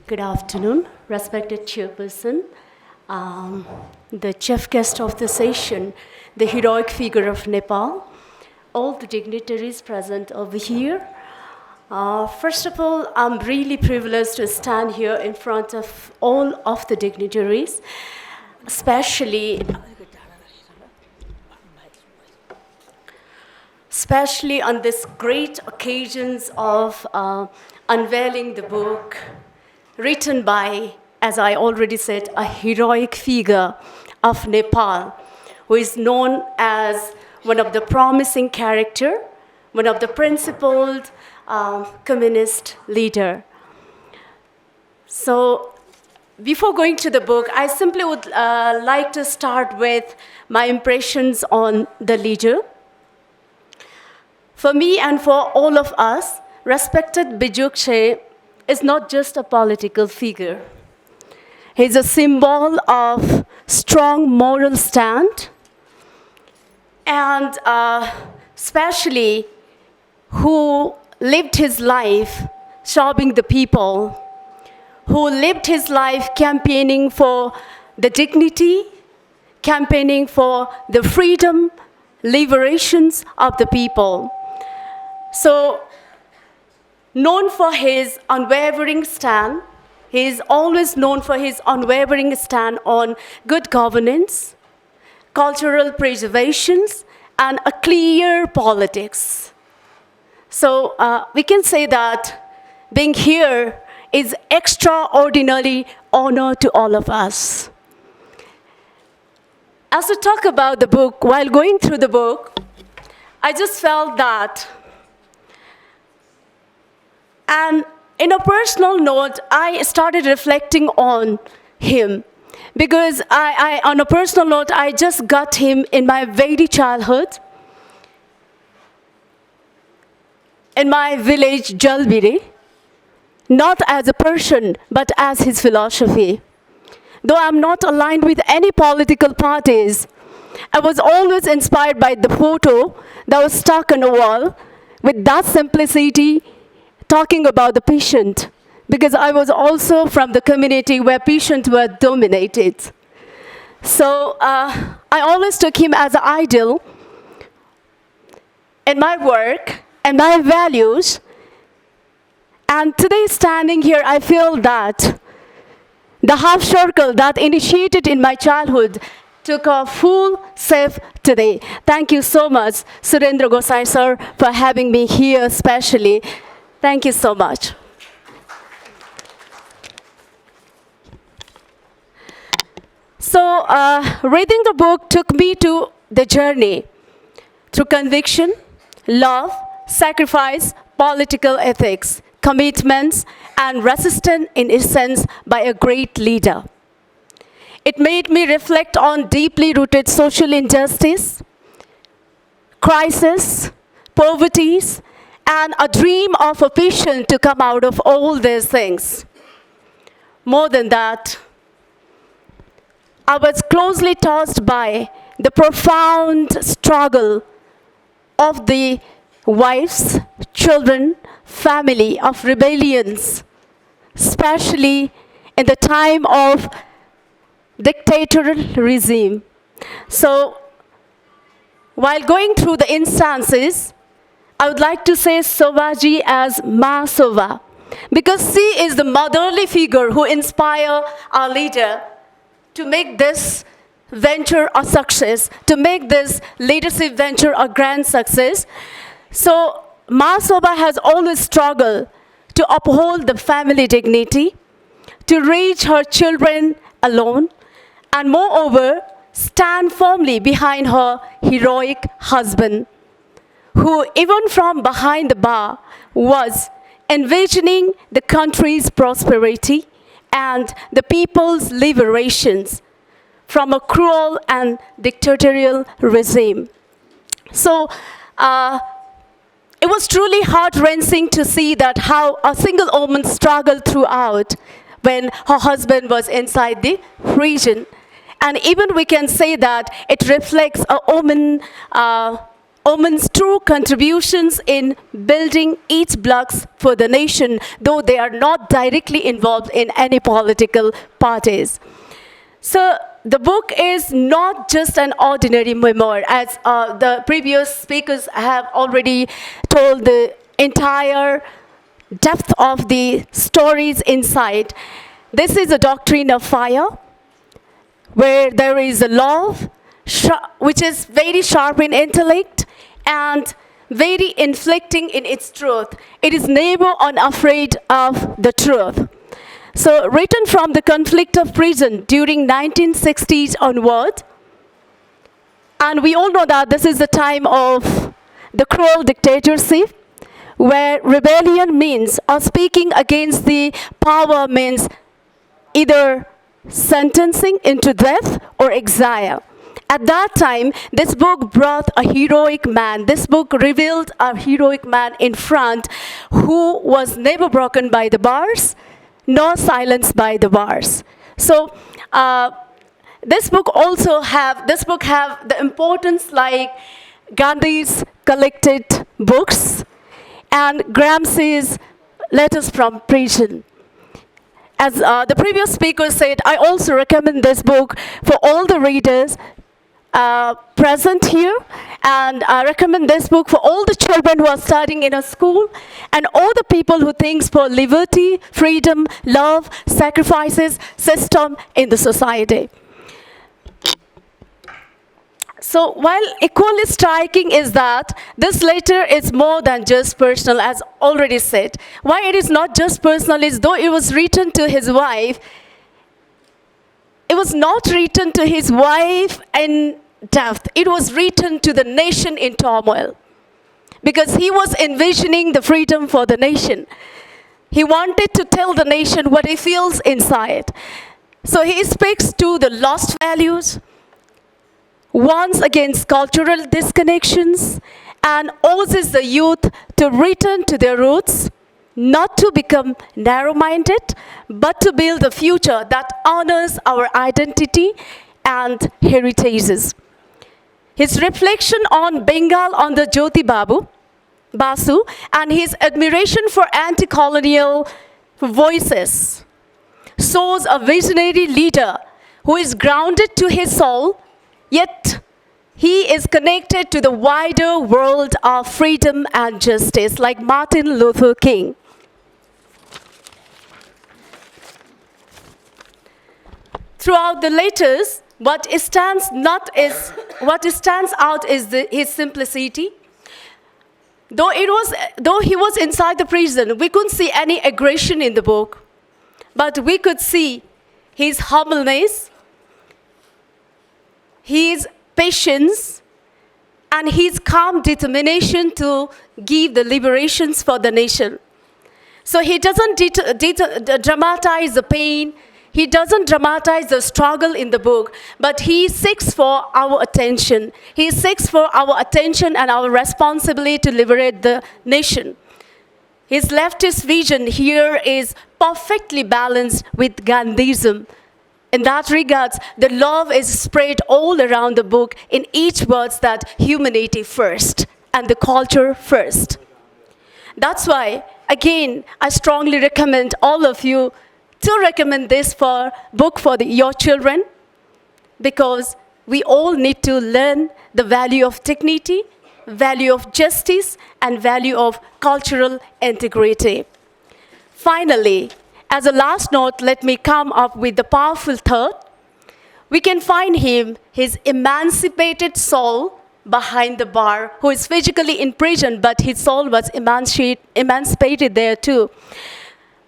Good afternoon, respected chairperson, um, the chief guest of the session, the heroic figure of Nepal, all the dignitaries present over here. First of all, I'm really privileged to stand here in front of all of the dignitaries, especially on this great occasions of unveiling the book written by, as I already said, a heroic figure of Nepal, who is known as one of the promising character, one of the principled communist leader. So before going to the book, I simply would like to start with my impressions on the leader. For me and for all of us, respected Bijukche is not just a political figure. He's a symbol of strong moral stand, and especially who lived his life serving the people, who lived his life campaigning for the dignity, campaigning for the freedom, liberations of the people. So, known for his unwavering stand, he is always known for his unwavering stand on good governance, cultural preservations, and a clear politics. So we can say that being here is extraordinary honor to all of us. As to talk about the book, while going through the book, I just felt that. And in a personal note, I started reflecting on him because on a personal note, I just got him in my very childhood, in my village, Jalbiri, not as a person, but as his philosophy. Though I'm not aligned with any political parties, I was always inspired by the photo that was stuck on a wall with that simplicity, talking about the patient, because I was also from the community where patients were dominated. So I always took him as an idol in my work and my values. And today, standing here, I feel that the half circle that initiated in my childhood took a full shape today. Thank you so much, Surendra Gosai sir, for having me here especially. Thank you so much. So, reading the book took me to the journey through conviction, love, sacrifice, political ethics, commitments, and resistance in essence by a great leader. It made me reflect on deeply rooted social injustice, crisis, poverties, and a dream of a vision to come out of all these things. More than that, I was closely touched by the profound struggle of the wives, children, family of rebellions, especially in the time of dictatorial regime. So, while going through the instances, I would like to say Sovaji as Ma Sova, because she is the motherly figure who inspired our leader to make this venture a success, to make this leadership venture a grand success. So Ma Sova has always struggled to uphold the family dignity, to raise her children alone, and moreover, stand firmly behind her heroic husband, who even from behind the bar was envisioning the country's prosperity and the people's liberations from a cruel and dictatorial regime. So it was truly heart-wrenching to see that how a single woman struggled throughout when her husband was inside the prison. And even we can say that it reflects a woman women's true contributions in building each blocks for the nation, though they are not directly involved in any political parties. So the book is not just an ordinary memoir, as the previous speakers have already told the entire depth of the stories inside. This is a doctrine of fire, where there is a love, which is very sharp in intellect and very inflicting in its truth. It is never unafraid of the truth. So written from the conflict of prison during 1960s onward, and we all know that this is the time of the cruel dictatorship, where rebellion means, or speaking against the power means, either sentencing into death or exile. At that time, this book brought a heroic man. This book revealed a heroic man in front who was never broken by the bars, nor silenced by the bars. So this book have the importance like Gandhi's collected books and Gramsci's letters from prison. As the previous speaker said, I also recommend this book for all the readers present here, and I recommend this book for all the children who are studying in a school and all the people who think for liberty, freedom, love, sacrifices, system in the society. So while equally striking is that this letter is more than just personal, as already said. Why it is not just personal is, though it was written to his wife, it was not written to his wife in depth. It was written to the nation in turmoil, because he was envisioning the freedom for the nation. He wanted to tell the nation what he feels inside. So he speaks to the lost values, warns against cultural disconnections, and urges the youth to return to their roots, not to become narrow-minded, but to build a future that honors our identity and heritages. His reflection on Bengal under Jyoti Basu, and his admiration for anti-colonial voices shows a visionary leader who is grounded to his soul, yet he is connected to the wider world of freedom and justice, like Martin Luther King. Throughout the letters, what stands out is his simplicity. Though he was inside the prison, we couldn't see any aggression in the book, but we could see his humbleness, his patience, and his calm determination to give the liberations for the nation. So he doesn't dramatize the pain, he doesn't dramatize the struggle in the book, but he seeks for our attention. He seeks for our attention and our responsibility to liberate the nation. His leftist vision here is perfectly balanced with Gandhism. In that regards, the love is spread all around the book in each word that humanity first and the culture first. That's why, again, I strongly recommend all of you to recommend this book for your children, because we all need to learn the value of dignity, value of justice, and value of cultural integrity. Finally, as a last note, let me come up with the powerful thought. We can find him, his emancipated soul behind the bar, who is physically in prison, but his soul was emancipated there too.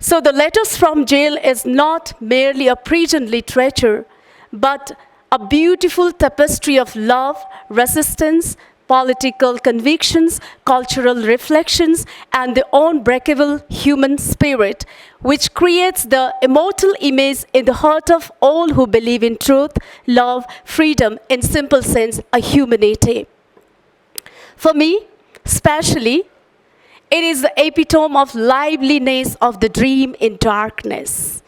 So the letters from jail is not merely a prison literature, but a beautiful tapestry of love, resistance, political convictions, cultural reflections, and the unbreakable human spirit, which creates the immortal image in the heart of all who believe in truth, love, freedom, in simple sense, a humanity. For me, especially, it is the epitome of liveliness of the dream in darkness.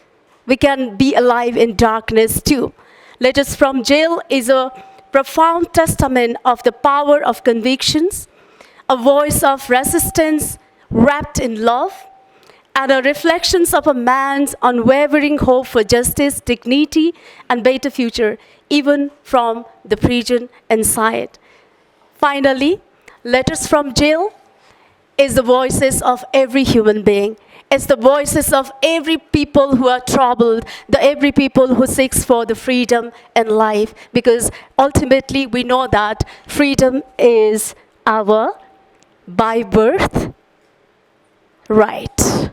We can be alive in darkness too. Letters from Jail is a profound testament of the power of convictions, a voice of resistance wrapped in love, and a reflections of a man's unwavering hope for justice, dignity, and better future, even from the prison inside. Finally, Letters from Jail is the voices of every human being. It's the voices of every people who are troubled, the every people who seeks for the freedom and life. Because ultimately we know that freedom is our by birth right.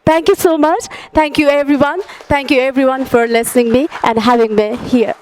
Thank you so much. Thank you everyone. Thank you everyone for listening me and having me here.